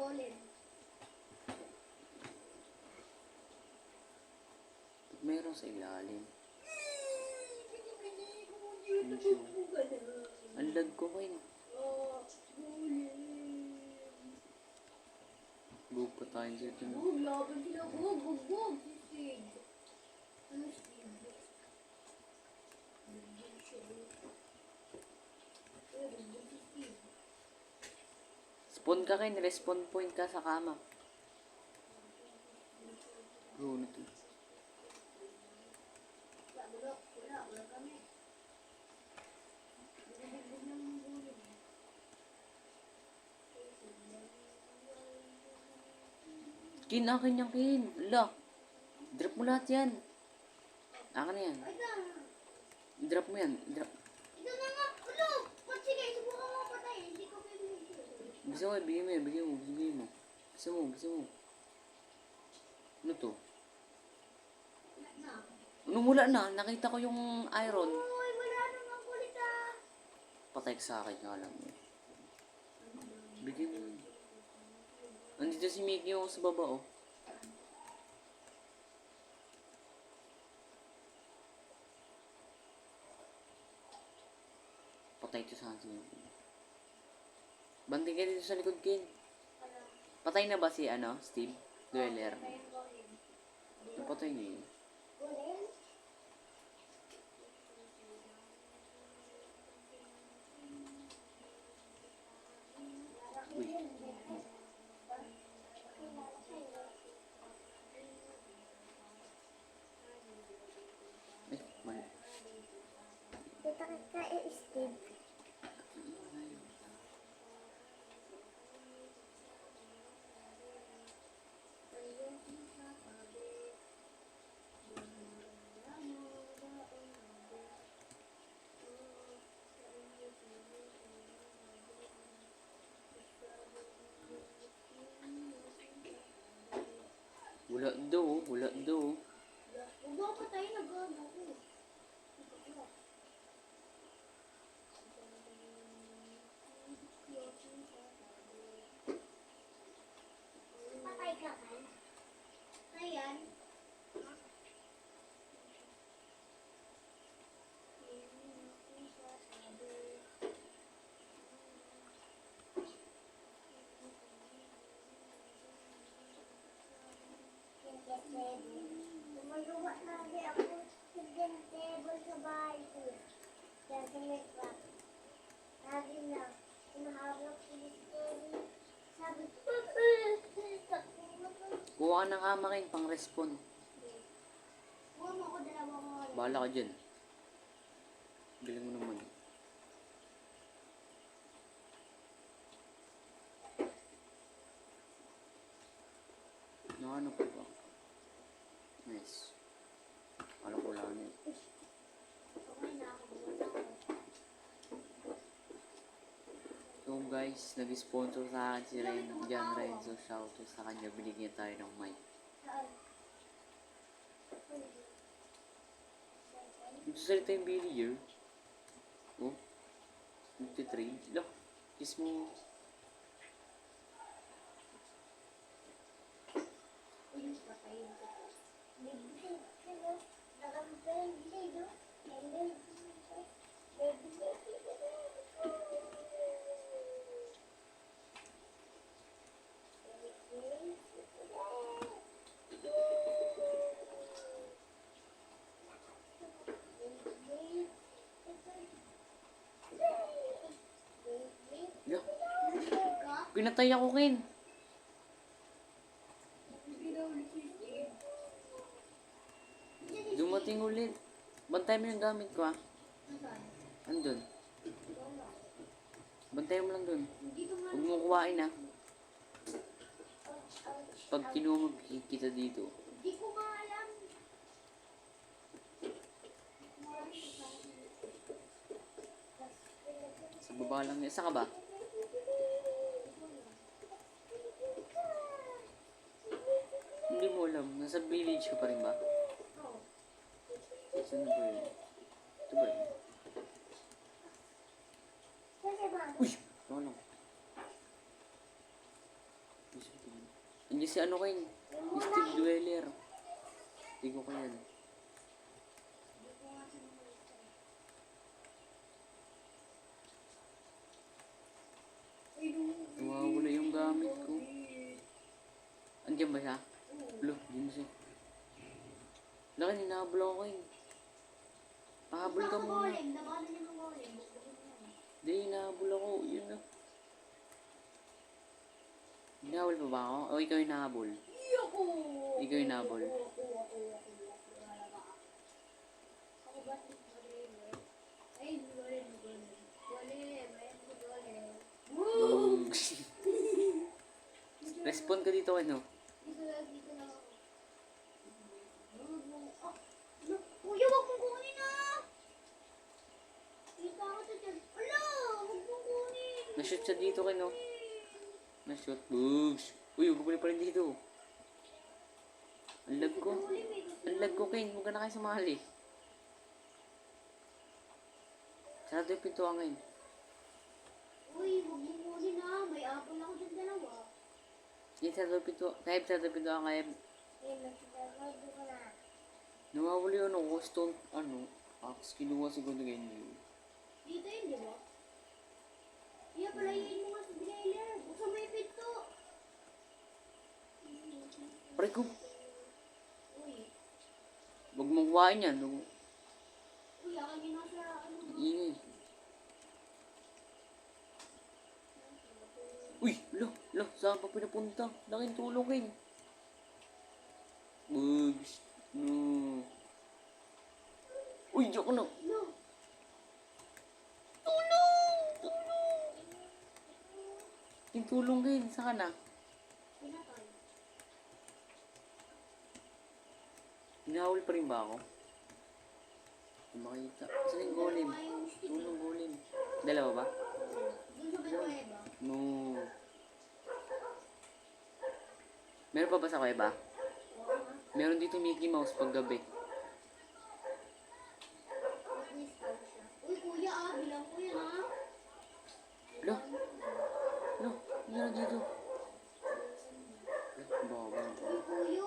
ulit. Meron sa ilalim. Ang lag ko kayo. Gug pa tayo dito. Gug, laban sila. Gug, gug, gug. Steve. Ano Steve? Spawn ka kayo, respawn point ka sa kama. Bro, ano to? Wala kami. Kin, akin yan, Kin. Ala. Drop mo lahat yan. Akin na yan. Drop mo yan. Drop. Ito na nga. Ulo. Sige, subukan mo patay. Hindi ko pwede. Gusto mo, bigay mo yan. Bigay mo. Bigay mo. Gusto mo. Gusto mo. Ano to? Nung wala na, nakita ko yung iron. Uy, wala namang kulit ah. Patay ka sa akin, alam mo. Bigay mo. Nandito si Mickey yung sa baba, oh. Patay ito sa akin. Banting ka dito sa likod, Kin. Patay na ba si, Steve? Dweller. Napatay niya yun. Uy. Ay, mali. Tatakit ka Steve. Wala daw, wala daw. Huwag mo patayin, nag-gago ko. Patay ka kan? Ayan. Gumagawa lagi ako hidden table sa bahay ko. Kaya sa may crack. Lagi na, hinaharap ko yung story. Sabi ko, Kuha ka ng kama kayo, pang respawn. huwag mo ako dalawang oras. Bahala ka dyan. Galing mo naman. Ano pa ba? Nice. Alam ko lang yun. Okay na ako, buwan ako. So guys, nag-sponsor sa akin si John Renzo. Shoutout sa kanya. Binigyan tayo ng mic. Saan? Ito salita yung Billier. Oh. Nagtitrade. Look. Kiss mo. Uy, patayin ko. Bibig, sino? Nakampay, sino? Look. Pinatay ako, Kin. Dumating ulit. Bantay mo yung gamit ko, ha? Andun. Bantay mo lang dun. Huwag mo kuhain, ha? Pag kinuha mo kita dito. Hindi ko nga alam. Sa baba lang niya. Saan ka ba? Hindi mo alam. Nasa village ka pa rin ba? Saan na ba yun? Ito ba yun? Uy! Ano lang? Andiyan si ano kayo? Si Steve Dweller. Tigo ko yan. Nawawala yung gamit ko. Andiyan ba siya? Lo, yun siya. Laki, hinahabol ako kayo. Pahabol ka muna. Hindi, hinahabol ako. Yun na. Hinahabol pa ba ako? O ikaw yung hinahabol? Ikaw yung hinahabol. Respond ka dito ano? Kuya, wag mong kunin na! Kita ako sa dyan. Ala! Wag mong kunin! Na-shoot siya dito kayo, no? Na-shoot. Bugs! Uy, buguli pa rin dito. Ang lag ko. Ang lag ko, Kane. Huwag ka na kayo sumali. Sarado yung pintuan ngayon. Uy, wag mong kunin na. May apple ako dyan dalawa. Yan, sarado yung pintuan. Kahit sarado yung pintuan, kahit. Nagsasabi ko na. Nawawala yun ako. Stone, ano, axe. Kinuha siguro ganyan. Dito yun, di ba? Iya, palayin mo nga sa trailer. Buksan mo yung pinto. Pare ko. Uy. Huwag mong kuhain yan. Huwag. Uy, akin yun nasa ano. Ingay. Uy, lo, saan pa pinapunta? Laking tulong kayo. Bugs. No. Uy, diyan ka na. No. Yung tulong kayo, saan ka na? Pinatay. Hinahawal pa rin ba ako? Hindi makita. Saan yung golem? Tulong golem. Dalawa ba? Doon sa Benueva. No. Meron pa ba sa kuweba? Meron dito Mickey Mouse pag gabi. Uy, kuya bilang ko yan Lo, meron dito. Baba. Uy, kuya.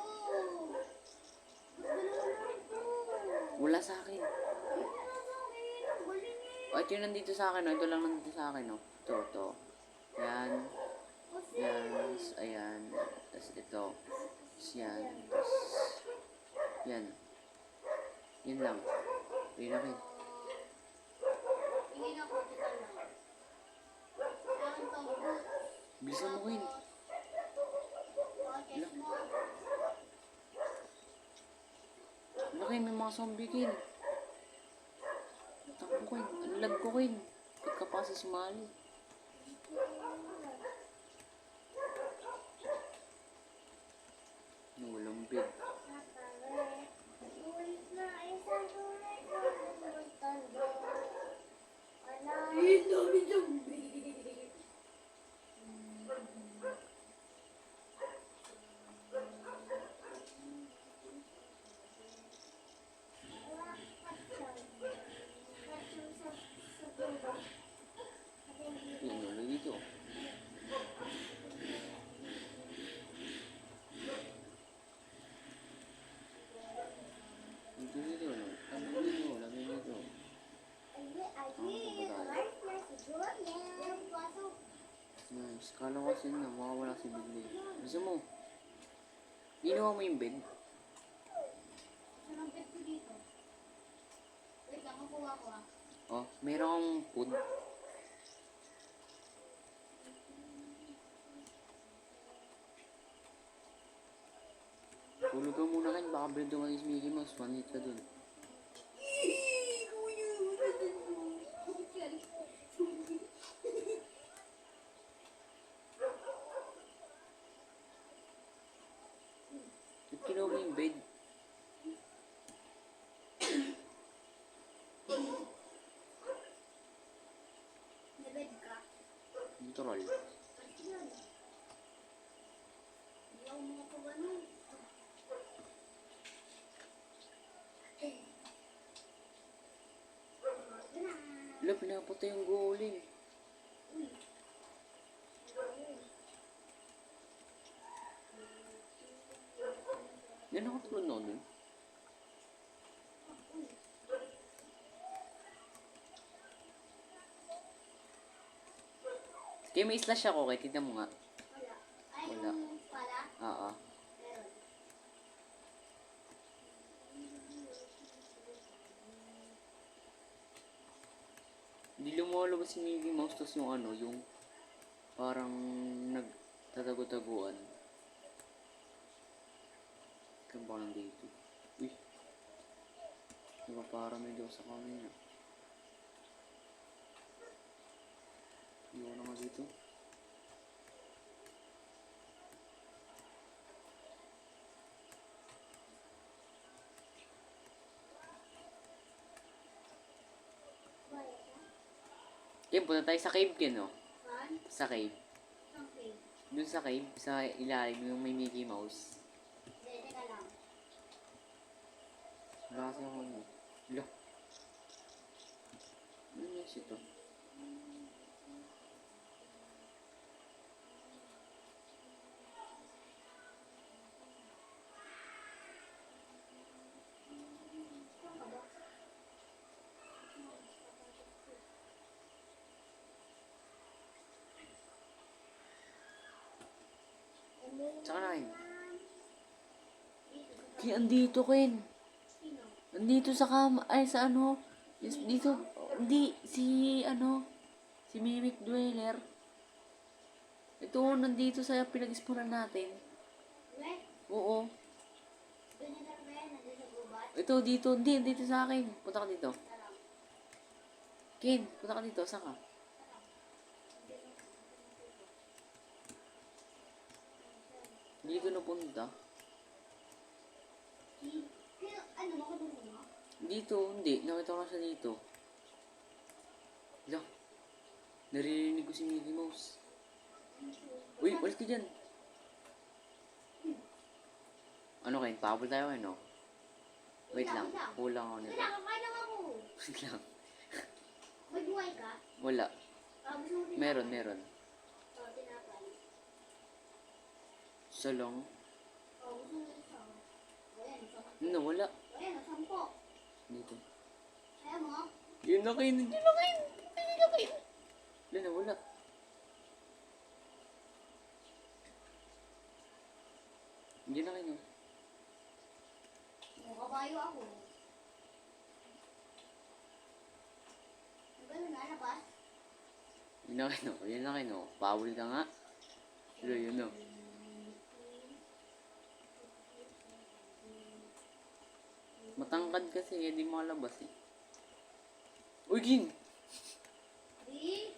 Dalawa na ito. Wala sa akin. Ayun na sa akin. Ang galing eh. O, ito yung nandito sa akin. O. Ito lang nandito sa akin. O. Ito. Yan. Yan. Ayan. Tapos ito. Tapos yan. Tapos yan. Yan lang. Yun na rin. Tingin ako, kita lang. Akin to, boots. Bilisan mo kayo. Podcast mo. Laki, may mga zombie kayo. Takbo kayo. Ang lag ko kayo. Pagkapasa sumali. Walang bed. Yan, wala dito. Dito, wala. Wala dito. Nice. Kala ko kasi na, makawala si bigli. Gusto mo? Ginawa mo yung bed? Saan ang pet ko dito? Wait lang, kukuha ko Oh, meron akong food. Tulog ka muna kan, baka bread yung is Mickey Mouse, 1 hit ka dun. Ba't kinuha mo yung bed? Nabed ka. Literal. Kasi yan. Hindi ako mga pagano. Wala, pinapatay yung golem. Yan nakatulog na ako dun. Kaya may slash ako, kaya tignan mo nga. Wala. Ay, Wala. yung pala. Oo. Meron. Hindi lumalabas si Mickey Mouse, tapos yung ano, yung parang nagtatago-taguan. Kaya ba lang dito? Uy. Diba parang may daw sa kanina. Iwan na nga dito. Wala. Ken, punta tayo sa cave, Ken, oh. One. Sa cave. Something. Dun sa cave, sa ilalim yung may Mickey Mouse. Hindi, teka lang. Baka sa ako mo. Lo. Ano yung ito? Saan ka ba? Tsaka na yun. Dito, sa Kaya andito, Ken. sino? Andito sa kama, ay sa ano. Yes, dito, hindi, si ano, si Mimic Dweller. Ito, nandito sa pinag-exploran natin. Weh, Oo. ganyan na ba yan? Nandun sa gubat? Ito, dito, hindi, dito sa akin. Punta ka dito. Tara. Ken, punta ka dito, saan ka? Dito na punta. Pero, ano, makatulong mo? Dito, hindi. Nakita ko na siya dito. Hala. Naririnig ko si Mickey Mouse. Uy, ulit ka dyan. Ano kayo? Pahabol tayo kayo, no? Wait lang. Kulang ako nito. Wala, kakain lang ako. Wait lang. May buhay ka? Wala. Gusto mo tinapay? Meron. Oo, tinapay. Isa lang. Oo, gusto mo isa. Ayan, isa. Ano, wala. Ayan, 10. Dito. Ayaw mo? Yun na kayo. Yun na kayo. Yun na kayo. Wala na, wala. Yun na kayo. Kabayo ako. Ano na, labas? Yun na kayo. Yun na kayo. Pahabol ka nga. Pero yun na. Matangkad kasi, hindi makalabas eh. Uy, King! 3,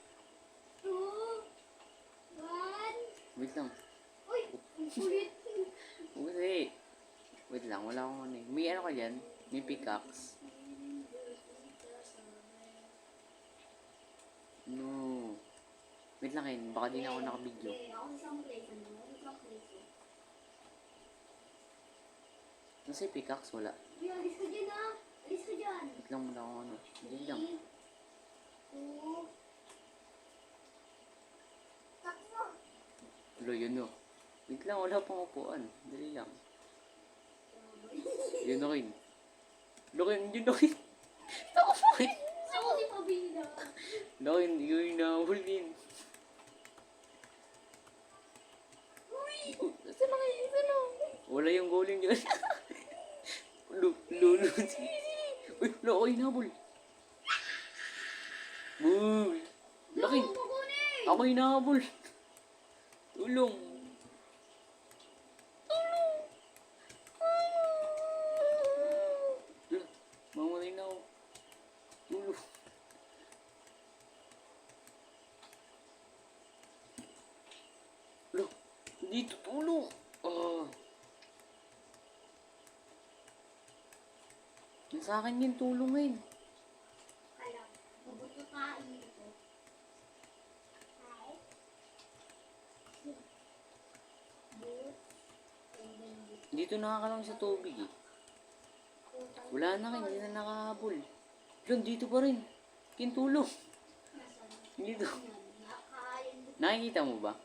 2, 1. Wait lang. Uy, ang kulit. Kasi, wait lang, wala akong ano eh. May ano ka dyan? May pickaxe. No. Wait lang kayo, baka di na ako nakabidyo. Okay, ako sa isang place. Ano? Ako sa isang place. Nasa yung pickaxe, wala. Uy, alis ka dyan ah. Alis ka dyan. Wait lang muna ako ano. Hindi lang. 2. Takbo. Tuloy, yun no. Wait lang, wala pang upuan. Dali lang. Yun na kayo. Lokin, yun na kayo. Takbo kayo. Ako di pabila. Lokin, hindi ko yung nahulin. Uy! Saan na kayo? Saan na? Wala yung goaling dyan. Lulu. Uy, wala ko yung nabol. Bull. Laki. Ako kukunin. Ako yung nabol. Tulong. Tulong. Mamatay na ako. Tulong. Tulong. Dito, tulong. Ah. Sa akin yung tulong ngayon. Alam, mabuto kain ito. Hi. Boot. And then boot. Dito nakakalang sa tubig eh. Wala na kayo, hindi na nakahabol. Yun, dito pa rin. Kintulong. Nasaan? Dito. Yan, nakain. Nakikita mo ba?